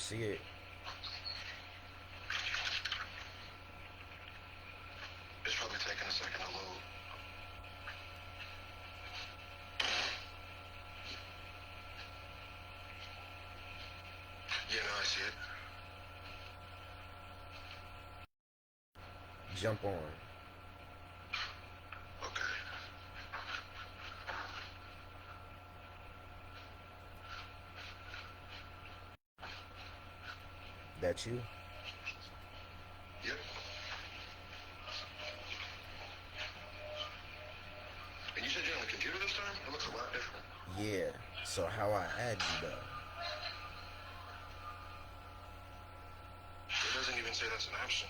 see it? It's probably taking a second to load. Yeah, no, I see it. Jump on. Okay. That you? Yep. And you said you're on the computer this time? It looks a lot different. Yeah. So how I add you though? It doesn't even say that's an option.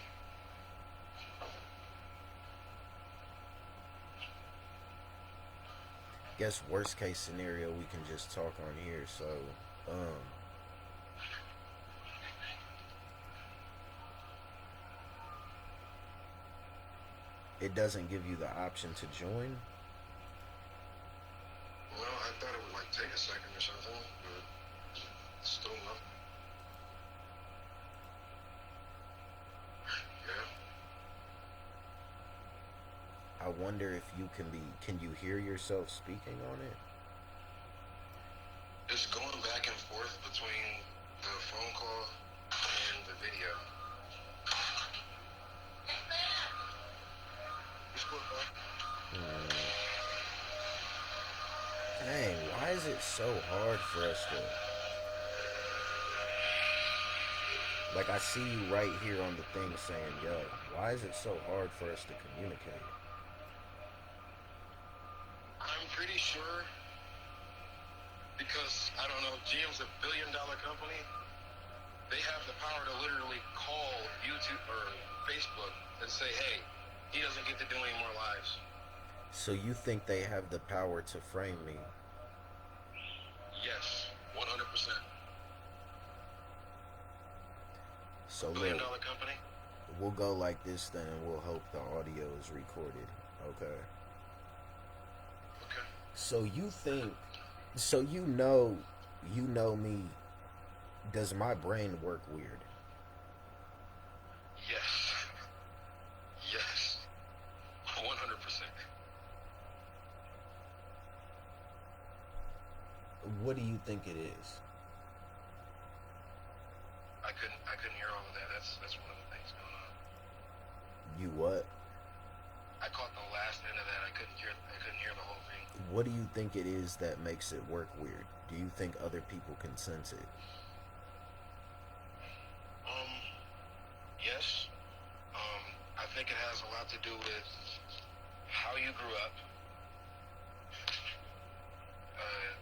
Guess worst case scenario we can just talk on here. So, it doesn't give you the option to join. Well, I thought it would like take a second or something, but still nothing. Yeah. I wonder if you can you hear yourself speaking on it? It's going back and forth between the phone call and the video. You split back? Dang, why is it so hard for us to... Like, I see you right here on the thing saying, yo, why is it so hard for us to communicate? I'm pretty sure because, I don't know, GM's a billion-dollar company. They have the power to literally call YouTube or Facebook and say, hey, he doesn't get to do any more lives. So you think they have the power to frame me? Yes, 100%. So look, Billion-dollar company? we'll go like this then, and we'll hope the audio is recorded. Okay. Okay. So you think, so you know me. Does my brain work weird? Yes. Yes. 100%. What do you think it is? I couldn't hear all of that. That's one of the things going on. You what? I caught the last end of that. I couldn't hear the whole thing. What do you think it is that makes it work weird? Do you think other people can sense it? Yes. I think it has a lot to do with how you grew up.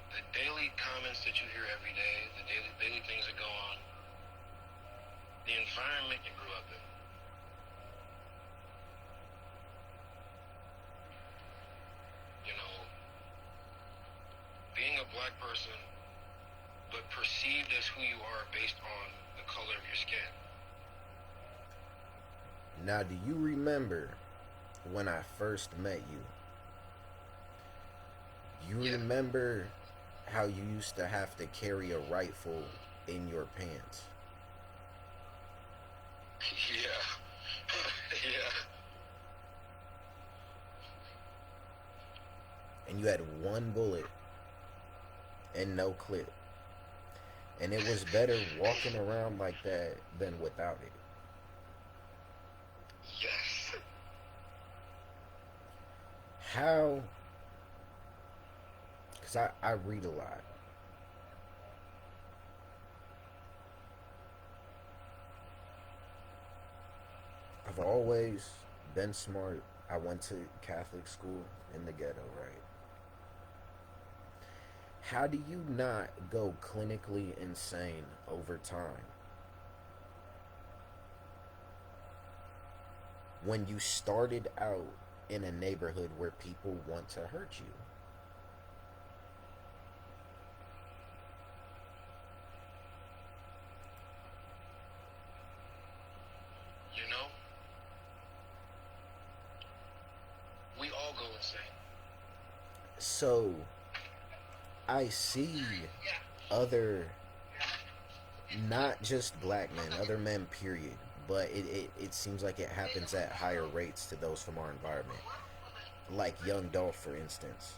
The daily comments that you hear every day, the daily things that go on, the environment you grew up in. You know, being a black person, but perceived as who you are based on the color of your skin. Now, do you remember when I first met you? You Yeah. remember how you used to have to carry a rifle in your pants? Yeah. Yeah. And you had one bullet and no clip. And it was better walking around like that than without it. Yes. How? Because I read a lot. I've always been smart. I went to Catholic school in the ghetto, right? How do you not go clinically insane over time? When you started out in a neighborhood where people want to hurt you. You know, we all go insane. So I see other Not just black men, other men, period. But it seems like it happens at higher rates to those from our environment. Like young Dolph, for instance.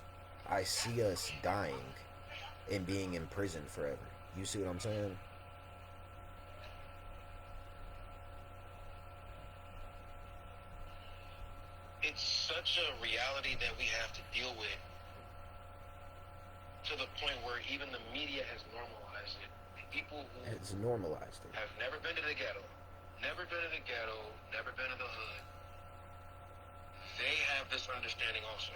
I see us dying and being in prison forever. You see what I'm saying? It's such a reality that we have to deal with, to the point where even the media has normalized it. People who It's normalized it. have never been to the ghetto, never been to the hood, they have this understanding also.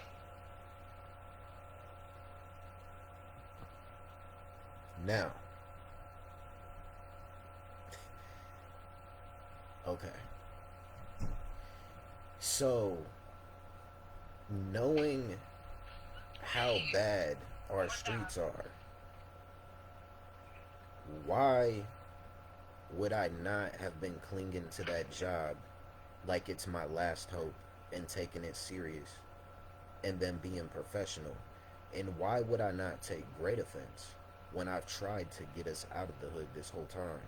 Now, okay. So, knowing how bad our streets are, why would I not have been clinging to that job like it's my last hope and taking it serious and then being professional? And why would I not take great offense when I've tried to get us out of the hood this whole time?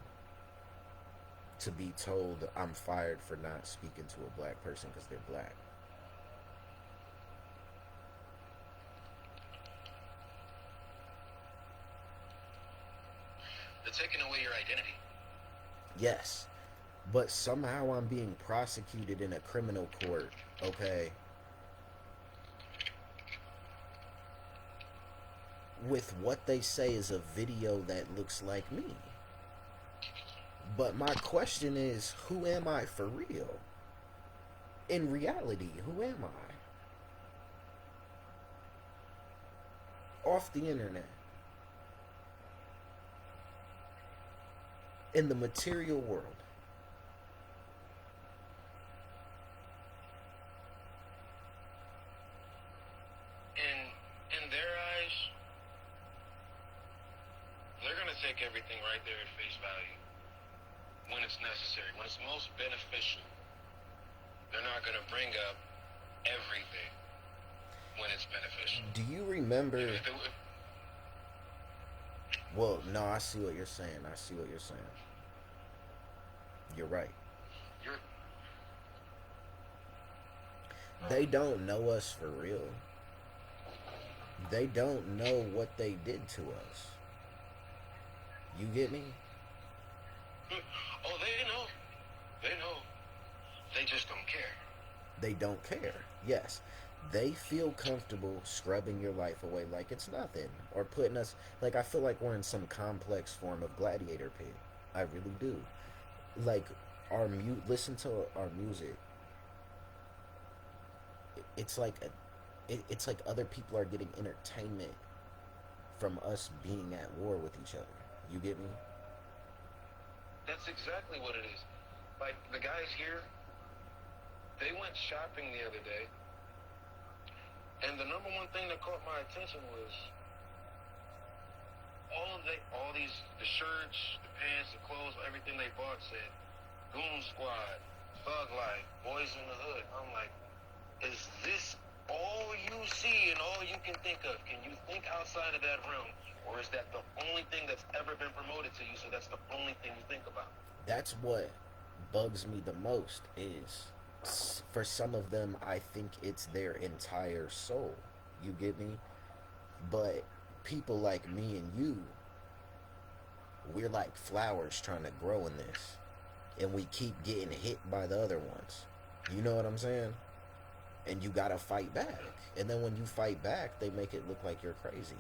To be told I'm fired for not speaking to a black person because they're black. They're taking away your identity. Yes, but somehow I'm being prosecuted in a criminal court, okay, with what they say is a video that looks like me. But my question is, who am I for real? In reality, who am I? Off the internet. In the material world. In their eyes, they're gonna take everything right there at face value when it's necessary, when it's most beneficial. They're not gonna bring up everything when it's beneficial. Do you remember? If it, Well, no, I see what you're saying. I see what you're saying. You're right. you're They don't know us for real. They don't know what they did to us. You get me? oh, they know, they just don't care. They don't care. Yes. They feel comfortable scrubbing your life away like it's nothing. Or putting us, like, I feel like we're in some complex form of gladiator pit. I really do. Like, listen to our music. It's like it's like other people are getting entertainment from us being at war with each other. You get me? That's exactly what it is. Like the guys here, they went shopping the other day, and the number one thing that caught my attention was all these the shirts, the pants, the clothes, everything they bought said Goon Squad, Thug Life, Boys in the Hood. I'm like, is this all you see and all you can think of? Can you think outside of that realm? Or is that the only thing that's ever been promoted to you, so that's the only thing you think about? That's what bugs me the most is for some of them I think it's their entire soul. You get me? But people like me and you, we're like flowers trying to grow in this. And we keep getting hit by the other ones. You know what I'm saying? And you gotta fight back. And then when you fight back, they make it look like you're crazy.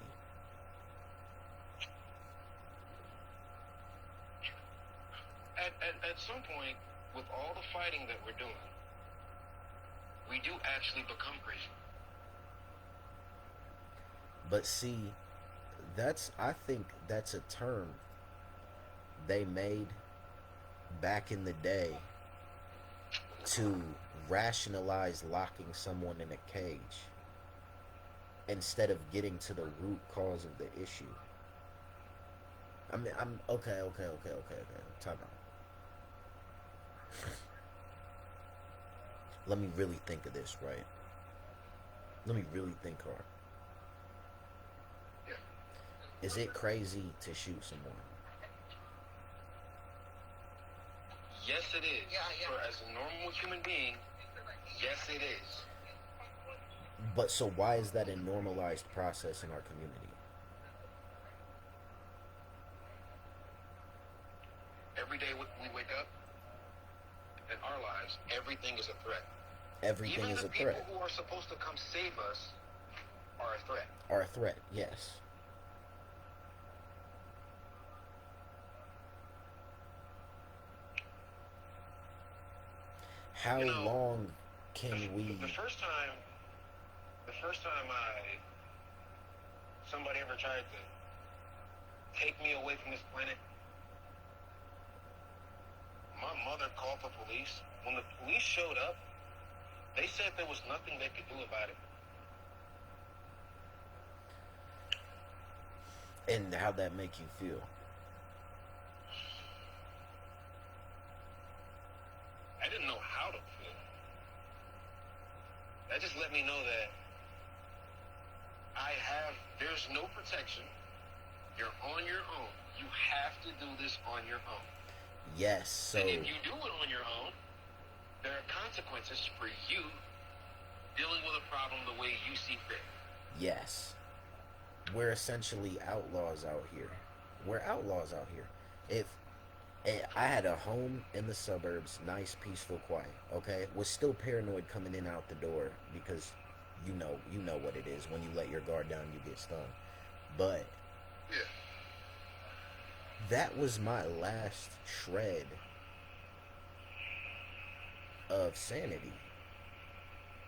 At some point, with all the fighting that we're doing, we do actually become crazy. But see, I think that's a term they made back in the day to rationalize locking someone in a cage instead of getting to the root cause of the issue. I'm okay. Time out. Let me really think of this, right? Let me really think hard. Yeah. Is it crazy to shoot someone? Yes, it is. For as a normal human being, yes, it is. But so why is that a normalized process in our community? Every day we wake up in our lives, everything is a threat. Everything Even is the a people threat. who are supposed to come save us are a threat. Are a threat, yes. How You know, long the, can we? the first time somebody ever tried to take me away from this planet, my mother called the police. When the police showed up, they said there was nothing they could do about it. And how'd that make you feel? I didn't know how to feel. That just let me know that there's no protection. You're on your own. You have to do this on your own. Yes, so. And if you do it on your own, there are consequences for you dealing with a problem the way you see fit. Yes. We're essentially outlaws out here. We're outlaws out here. If I had a home in the suburbs, nice, peaceful, quiet, okay? Was still paranoid coming in and out the door because you know what it is. When you let your guard down, you get stung. But Yeah. that was my last shred of sanity.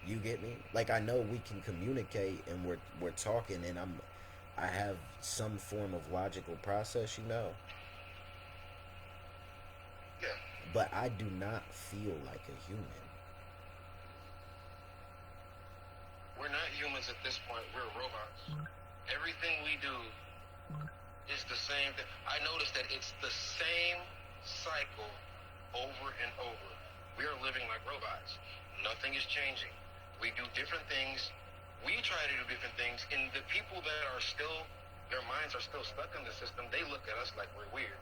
You get me? Like, I know we can communicate and we're talking, and I have some form of logical process, Yeah. but I do not feel like a human. We're not humans at this point. We're robots. Everything we do is the same thing. I noticed that it's the same cycle over and over. We are living like robots. Nothing is changing. We do different things. We try to do different things. And the people that are still, their minds are still stuck in the system, they look at us like we're weird.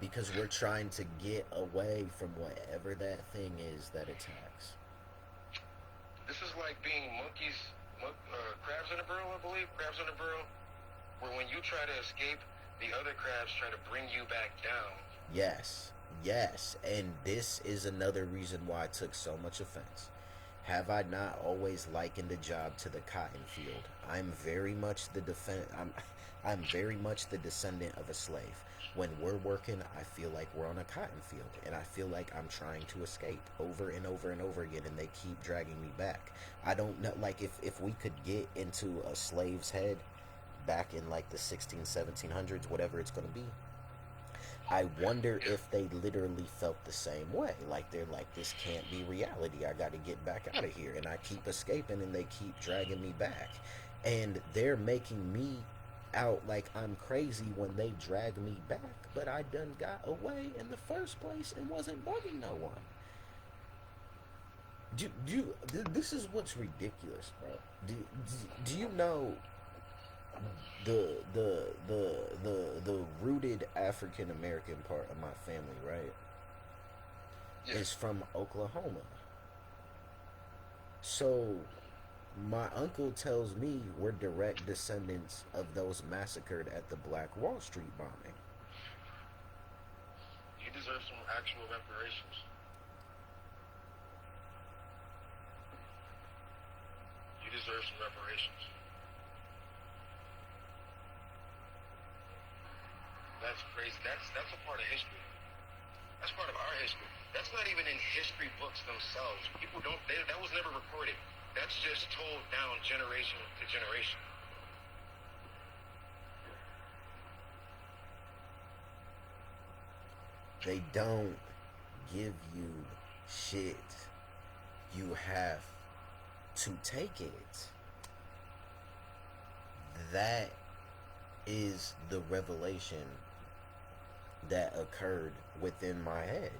Because we're trying to get away from whatever that thing is that attacks. This is like being crabs in a barrel, I believe. Crabs in a barrel, where when you try to escape, the other crabs try to bring you back down. Yes, yes. And this is another reason why I took so much offense. Have I not always likened a job to the cotton field? I'm very much I'm very much the descendant of a slave. When we're working, I feel like we're on a cotton field, and I feel like I'm trying to escape over and over and over again, and they keep dragging me back. I don't know, like, if we could get into a slave's head back in like the 1700s, whatever it's going to be, I wonder if they literally felt the same way. Like, they're like, this can't be reality. I got to get back out of here. And I keep escaping, and they keep dragging me back. And they're making me out like I'm crazy when they drag me back. But I done got away in the first place and wasn't bugging no one. This is what's ridiculous, bro. Do you know the rooted African American part of my family, right? Yeah. Is from Oklahoma. So my uncle tells me we're direct descendants of those massacred at the Black Wall Street bombing. You deserve some actual reparations. You deserve some reparations. That's crazy. That's a part of history. That's part of our history. That's not even in history books themselves. People don't. That was never recorded. That's just told down generation to generation. They don't give you shit. You have to take it. That is the revelation that occurred within my head.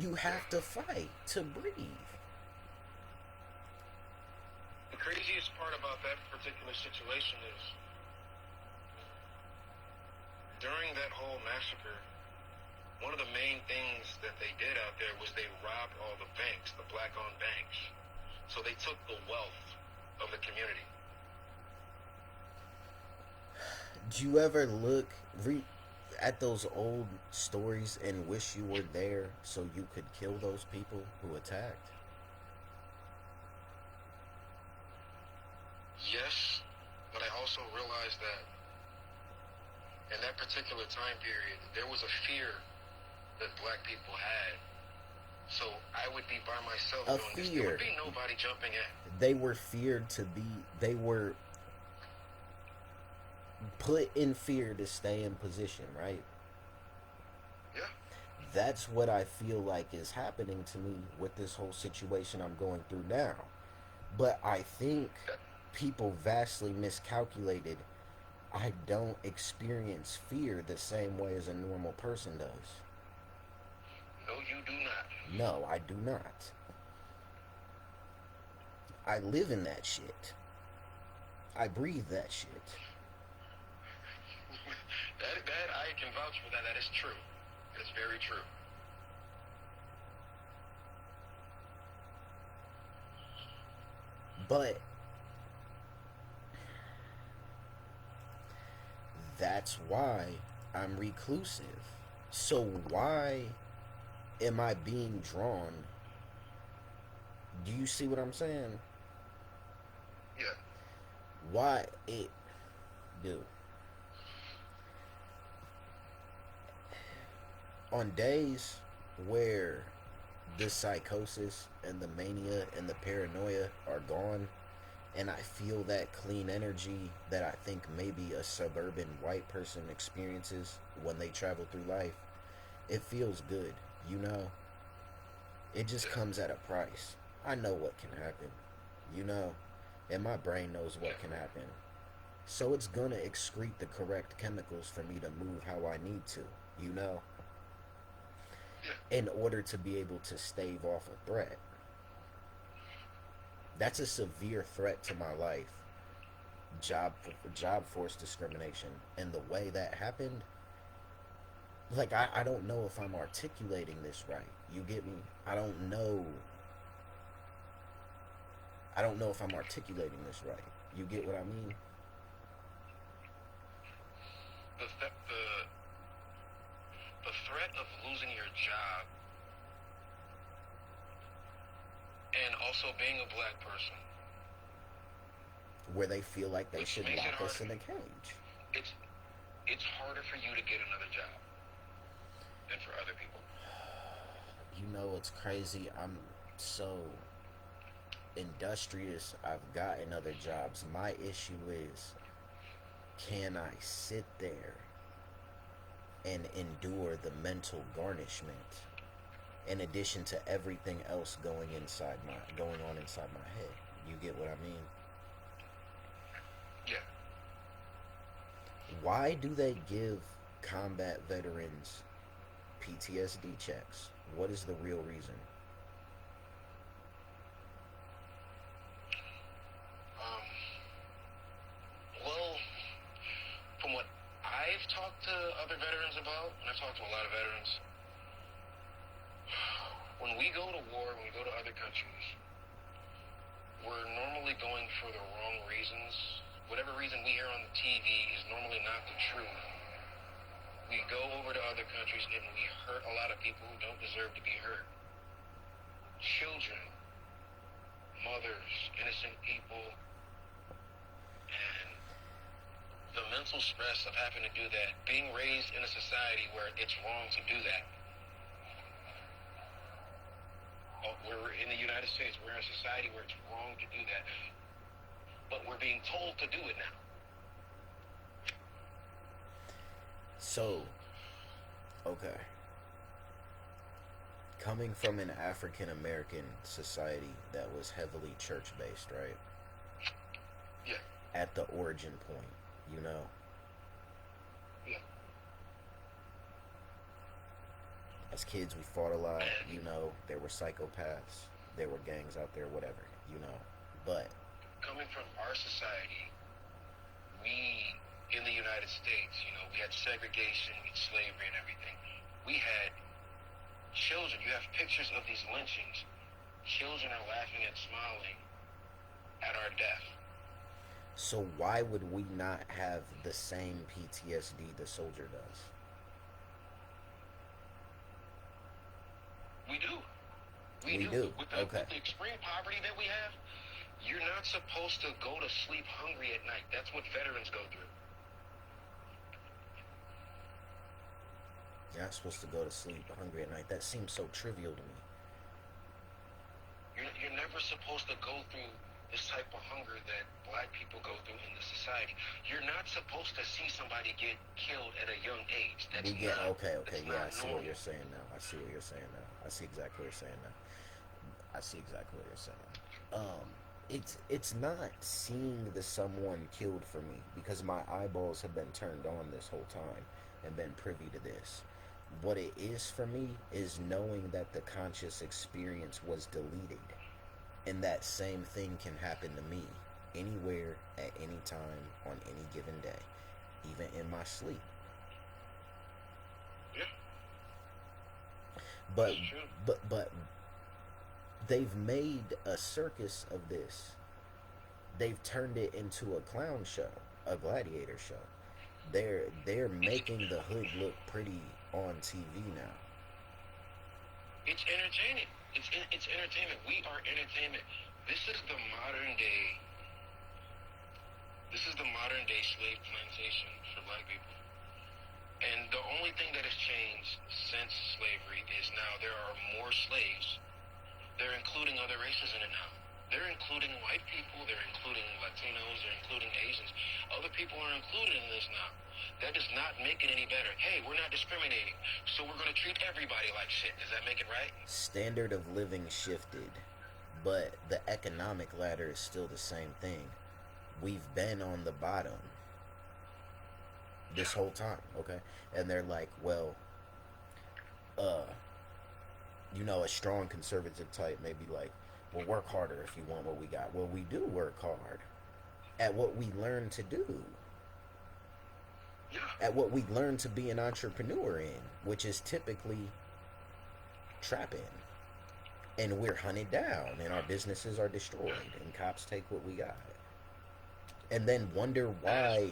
You have to fight to breathe. The craziest part about that particular situation is during that whole massacre, one of the main things that they did out there was they robbed all the banks, the black-owned banks. So they took the wealth of the community. Do you ever at those old stories and wish you were there so you could kill those people who attacked? Yes, but I also realized that in that particular time period, there was a fear that black people had. So I would be by myself A doing this. There would fear. be nobody jumping in. They were feared to be. They were put in fear to stay in position, right? Yeah. That's what I feel like is happening to me with this whole situation I'm going through now. But I think people vastly miscalculated. I don't experience fear the same way as a normal person does. No, you do not. No, I do not. I live in that shit. I breathe that shit. that I can vouch for that. That is true. That is very true. But that's why I'm reclusive. So why am I being drawn? Do you see what I'm saying? Yeah. Why it, dude? On days where the psychosis and the mania and the paranoia are gone, and I feel that clean energy that I think maybe a suburban white person experiences when they travel through life, it feels good, you know? It just comes at a price. I know what can happen, you know? And my brain knows what can happen. So it's gonna excrete the correct chemicals for me to move how I need to, you know? In order to be able to stave off a threat. That's a severe threat to my life. Job force discrimination, and the way that happened, like I don't know if I'm articulating this right. You get me? I don't know if I'm articulating this right. You get what I mean? The threat of losing your job and also being a black person, where they feel like they which should makes it lock us harder. in a cage. It's harder for you to get another job than for other people. You know what's crazy? I'm so industrious. I've gotten other jobs. My issue is, can I sit there and endure the mental garnishment in addition to everything else going on inside my head? You get what I mean? Yeah. Why do they give combat veterans PTSD checks? What is the real reason? Well, from what I've talked to other veterans about, and I've talked to a lot of veterans, when we go to war, when we go to other countries, we're normally going for the wrong reasons. Whatever reason we hear on the TV is normally not the truth. We go over to other countries and we hurt a lot of people who don't deserve to be hurt. Children, mothers, innocent people, and the mental stress of having to do that, being raised in a society where it's wrong to do that. We're in the United States, we're in a society where it's wrong to do that. But we're being told to do it now. So, okay. Coming from an African American society that was heavily church based, right? Yeah. At the origin point, you know? Yeah. As kids, we fought a lot, you know? There were psychopaths, there were gangs out there, whatever, you know? But coming from our society, we, in the United States, you know, we had segregation, we had slavery and everything. We had children. You have pictures of these lynchings. Children are laughing and smiling at our death. So why would we not have the same PTSD the soldier does? We do. We We do. do. Okay. With the extreme poverty that we have, you're not supposed to go to sleep hungry at night. That's what veterans go through. You're not supposed to go to sleep hungry at night. That seems so trivial to me. You're never supposed to go through this type of hunger that black people go through in this society. You're not supposed to see somebody get killed at a young age. That's We get not, okay. that's Yeah, not I see normal. what you're saying now. I see what you're saying now. I see exactly what you're saying now. I see exactly what you're saying. It's not seeing the someone killed for me because my eyeballs have been turned on this whole time and been privy to this. What it is for me is knowing that the conscious experience was deleted, and that same thing can happen to me anywhere at any time on any given day, even in my sleep. Yeah, But it's true. but they've made a circus of this. They've turned it into a clown show, a gladiator show. They're making the hood look pretty on TV now. It's entertaining. It's entertainment. We are entertainment. This is the modern day. This is the modern day slave plantation for black people. And the only thing that has changed since slavery is now there are more slaves. They're including other races in it now. They're including white people, they're including Latinos, they're including Asians. Other people are included in this now. That does not make it any better. Hey, we're not discriminating, so we're going to treat everybody like shit. Does that make it right? Standard of living shifted, but the economic ladder is still the same thing. We've been on the bottom this whole time, okay? And they're like, well, uh, a strong conservative type may be like, well, work harder if you want what we got. Well, we do work hard at what we learn to do, Yeah. at what we learn to be an entrepreneur in, which is typically trapping. And we're hunted down, and our businesses are destroyed, and cops take what we got. And then wonder why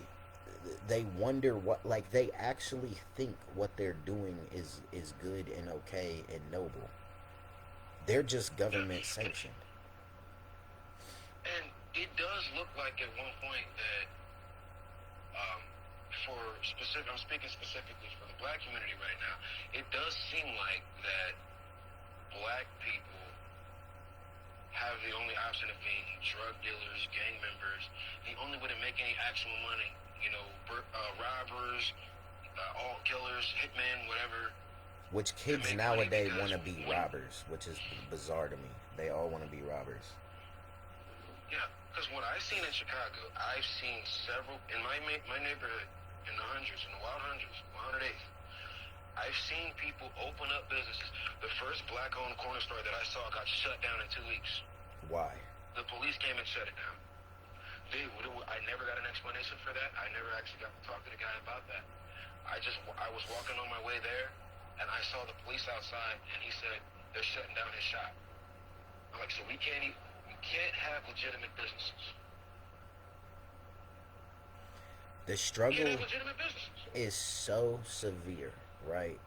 they wonder what, like, they actually think what they're doing is good and okay and noble. They're just government sanctioned. And it does look like at one point that, I'm speaking specifically for the black community right now, it does seem like that black people have the only option of being drug dealers, gang members, the only way to make any actual money, robbers, all killers, hitmen, whatever. Which To kids make money nowadays because want to be robbers, which is bizarre to me. They all want to be robbers. Yeah, because what I've seen in Chicago, I've seen several in my neighborhood in the hundreds, in the wild hundreds, 108th. I've seen people open up businesses. The first black-owned corner store that I saw got shut down in 2 weeks. Why? The police came and shut it down. I never got an explanation for that. I never actually got to talk to the guy about that. I was walking on my way there, and I saw the police outside, and he said they're shutting down his shop. I'm like, so we can't have legitimate businesses. The We can't struggle have legitimate businesses. is so severe, right?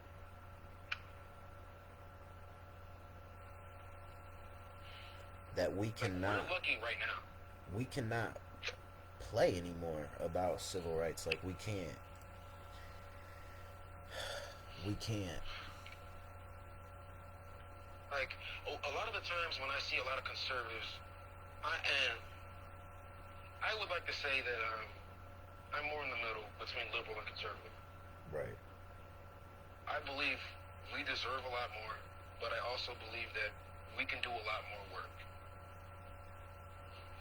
That we Like, cannot we're lucky right now. we cannot play anymore about civil rights. Like, we can't. We can't. Like, a lot of the times when I see a lot of conservatives, I would like to say that I'm more in the middle between liberal and conservative. Right. I believe we deserve a lot more, but I also believe that we can do a lot more work.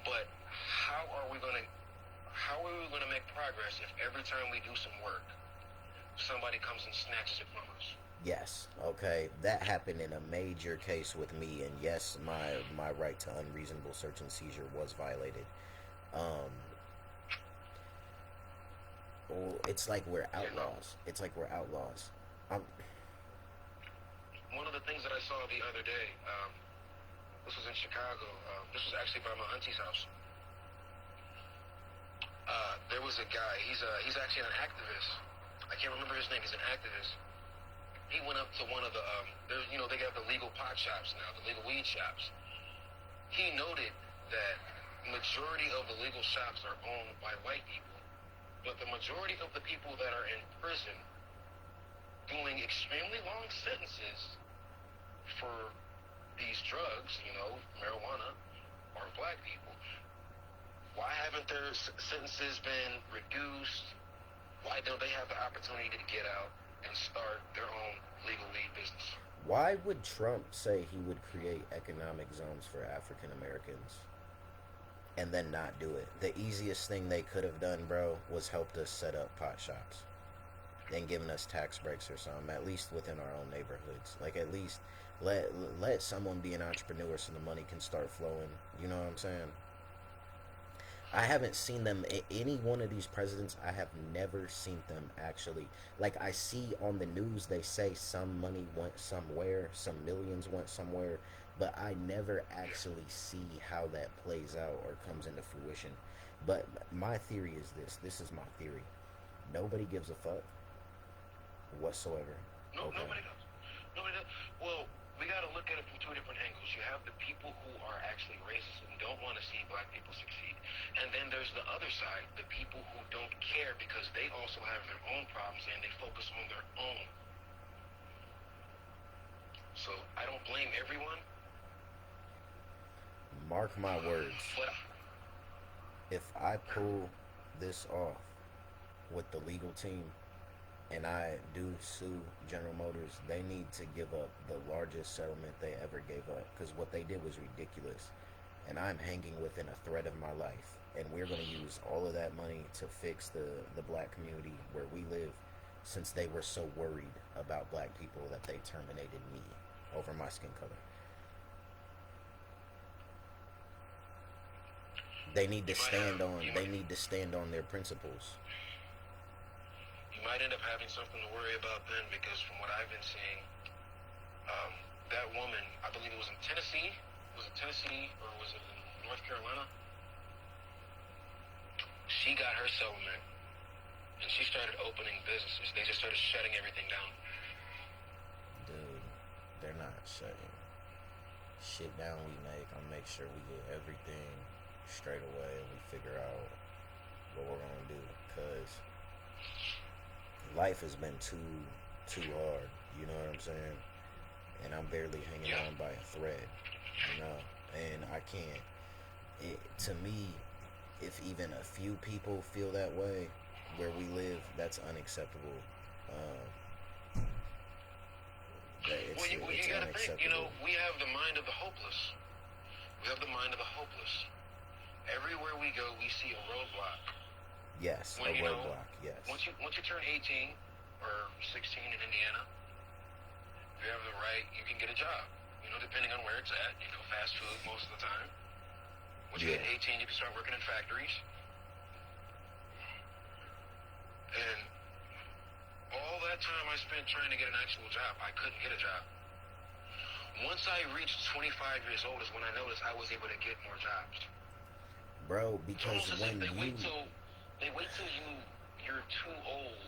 But how are we going to make progress if every time we do some work, somebody comes and snatches it from us? Yes. Okay. That happened in a major case with me, and yes, my right to unreasonable search and seizure was violated. It's like we're outlaws. It's like we're outlaws. one of the things that I saw the other day. This was in Chicago. This was actually by my auntie's house. There was a guy. He's actually an activist. I can't remember his name. He's an activist. He went up to one of the they have the legal pot shops now, the legal weed shops. He noted that majority of the legal shops are owned by white people, but the majority of the people that are in prison doing extremely long sentences for these drugs, marijuana, are black people. Why haven't their sentences been reduced? Why don't they have the opportunity to get out and start their own legal weed business? Why would Trump say he would create economic zones for African Americans and then not do it? The easiest thing they could have done, bro, was helped us set up pot shops and given us tax breaks or something, at least within our own neighborhoods. Like, at least let someone be an entrepreneur so the money can start flowing. You know what I'm saying? I haven't seen them, any one of these presidents, I have never seen them actually. Like, I see on the news they say some money went somewhere, some millions went somewhere, but I never actually see how that plays out or comes into fruition. But my theory is this is my theory. Nobody gives a fuck whatsoever. No, Okay. nobody does. Nobody does. Well, we got to look at it from two different angles. You have the people who are actually racist and don't want to see black people succeed. And then there's the other side, the people who don't care because they also have their own problems and they focus on their own. So I don't blame everyone. Mark my words. But If I pull this off with the legal team and I do sue General Motors, they need to give up the largest settlement they ever gave up, because what they did was ridiculous. And I'm hanging within a thread of my life. And we're going to use all of that money to fix the black community where we live, since they were so worried about black people that they terminated me over my skin color. They need to stand on their principles. you might end up having something to worry about then, because from what I've been seeing, that woman, I believe it was in Tennessee. Was it Tennessee or was it in North Carolina? She got her settlement and she started opening businesses. They just started shutting everything down. Dude, they're not shutting shit down we make. I'll make sure we get everything straight away and we figure out what we're gonna do, because life has been too hard, you know what I'm saying? And I'm barely hanging on by a thread, and I can't, to me, if even a few people feel that way where we live, that's unacceptable. You gotta think, we have the mind of the hopeless. We have the mind of the hopeless. Everywhere we go, we see a roadblock. Yes, a roadblock, yes. Once you turn 18 or 16 in Indiana, if you have the right, you can get a job. Depending on where it's at, fast food most of the time. Once you hit 18, you can start working in factories. And all that time I spent trying to get an actual job, I couldn't get a job. Once I reached 25 years old is when I noticed I was able to get more jobs. Bro, because when they wait till you're too old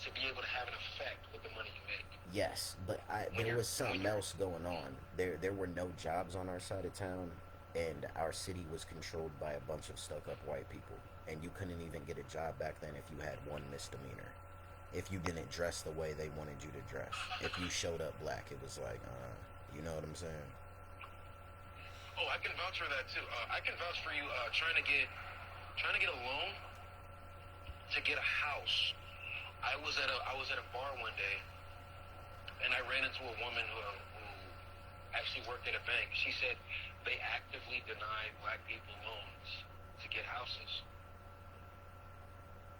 to be able to have an effect with the money you make. Yes, but there was something else going on. There were no jobs on our side of town, and our city was controlled by a bunch of stuck-up white people. And you couldn't even get a job back then if you had one misdemeanor. If you didn't dress the way they wanted you to dress. If you showed up black, it was like, you know what I'm saying? Oh, I can vouch for that too. I can vouch for you trying to get a loan to get a house. I was at a bar one day, and I ran into a woman who actually worked at a bank. She said they actively deny black people loans to get houses.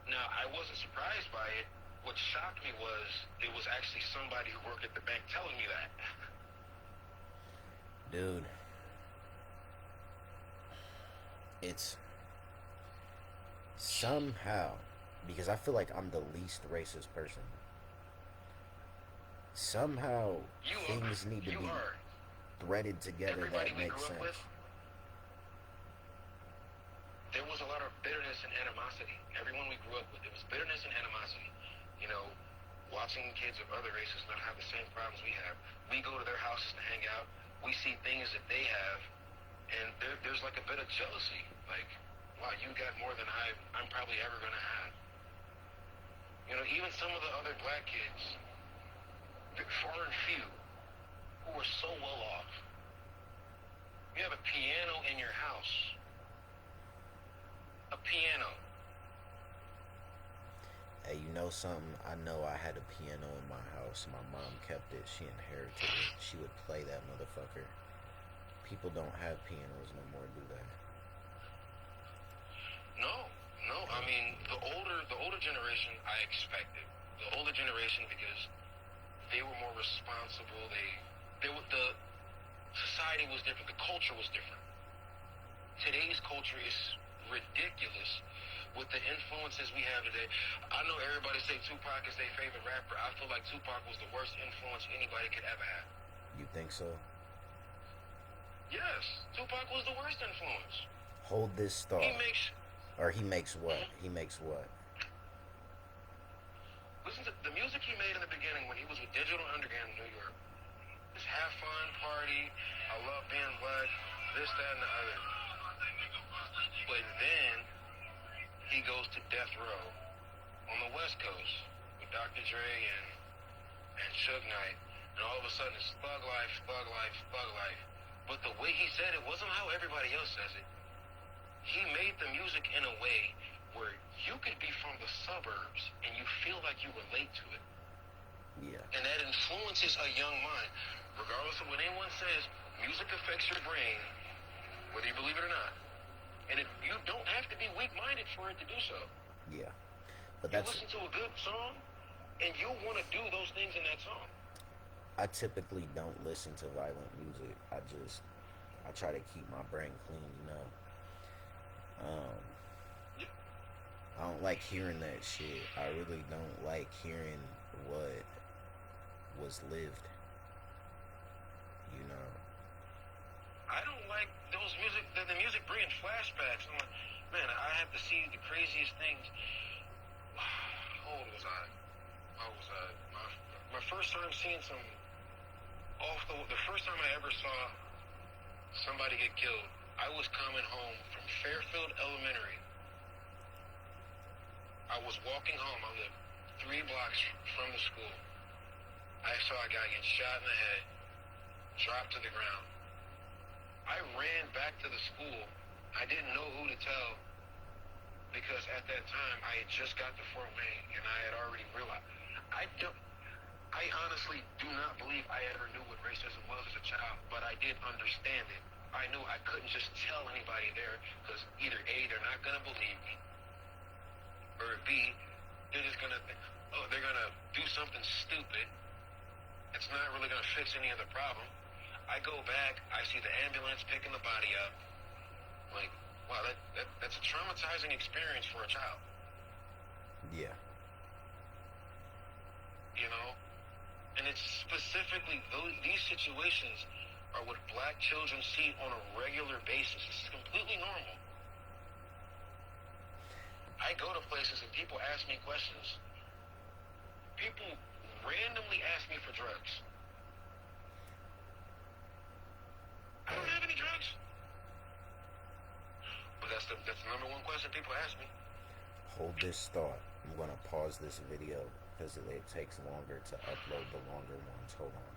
Now, I wasn't surprised by it. What shocked me was it was actually somebody who worked at the bank telling me that. Dude, it's somehow, because I feel like I'm the least racist person, Somehow You are, things need to you be are. threaded together Everybody that we makes grew up with, sense. there was a lot of bitterness and animosity. Everyone we grew up with, there was bitterness and animosity. You know, watching kids of other races not have the same problems we have. We go to their houses to hang out. We see things that they have, and there's like a bit of jealousy. Like, wow, you got more than I'm probably ever gonna have. You know, even some of the other black kids, far and few, who are so well off. You have a piano in your house. A piano. Hey, you know something? I know I had a piano in my house. My mom kept it. She inherited it. She would play that motherfucker. People don't have pianos no more, do they? No, no. I mean, the older generation, I expected. The older generation because they were more responsible. The society was different. The culture was different. Today's culture is ridiculous with the influences we have today. I know everybody say Tupac is their favorite rapper. I feel like Tupac was the worst influence anybody could ever have. You think so? Yes, Tupac was the worst influence. Hold this He thought. makes. Or he makes what? Mhm. He makes what? Listen to the music he made in the beginning when he was with Digital Underground in New York. Just have fun, party. I love being black. This, that, and the other. But then he goes to Death Row on the West Coast with Dr. Dre and Suge Knight, and all of a sudden it's thug life, thug life, thug life. But the way he said it wasn't how everybody else says it. He made the music in a way where you could be from the suburbs and you feel like you relate to it. Yeah. And that influences a young mind. Regardless of what anyone says, music affects your brain, whether you believe it or not. And you don't have to be weak-minded for it to do so. Yeah. But You that's listen to a good song, and you'll want to do those things in that song. I typically don't listen to violent music. I try to keep my brain clean, you know. Yeah. I don't like hearing that shit. I really don't like hearing what was lived. You know. I don't like those music, the music bringing flashbacks. I'm like, man, I have to see the craziest things. How old was I? My first time seeing some the first time I ever saw somebody get killed, I was coming home from Fairfield Elementary. I was walking home. I lived 3 blocks from the school. I saw a guy get shot in the head, dropped to the ground. I ran back to the school. I didn't know who to tell because at that time I had just got to Fort Wayne and I had already realized. I honestly do not believe I ever knew what racism was as a child, but I did understand it. I knew I couldn't just tell anybody there because either A, they're not going to believe me, or B, they're just going to think, oh, they're going to do something stupid. It's not really going to fix any of the problem. I go back, I see the ambulance picking the body up. Like, wow, that's a traumatizing experience for a child. Yeah. You know? And it's specifically these situations are what black children see on a regular basis. This is completely normal. I go to places and people ask me questions. People randomly ask me for drugs. I don't have any drugs. But that's the number one question people ask me. Hold this thought. I'm gonna pause this video because it takes longer to upload the longer ones. Hold on.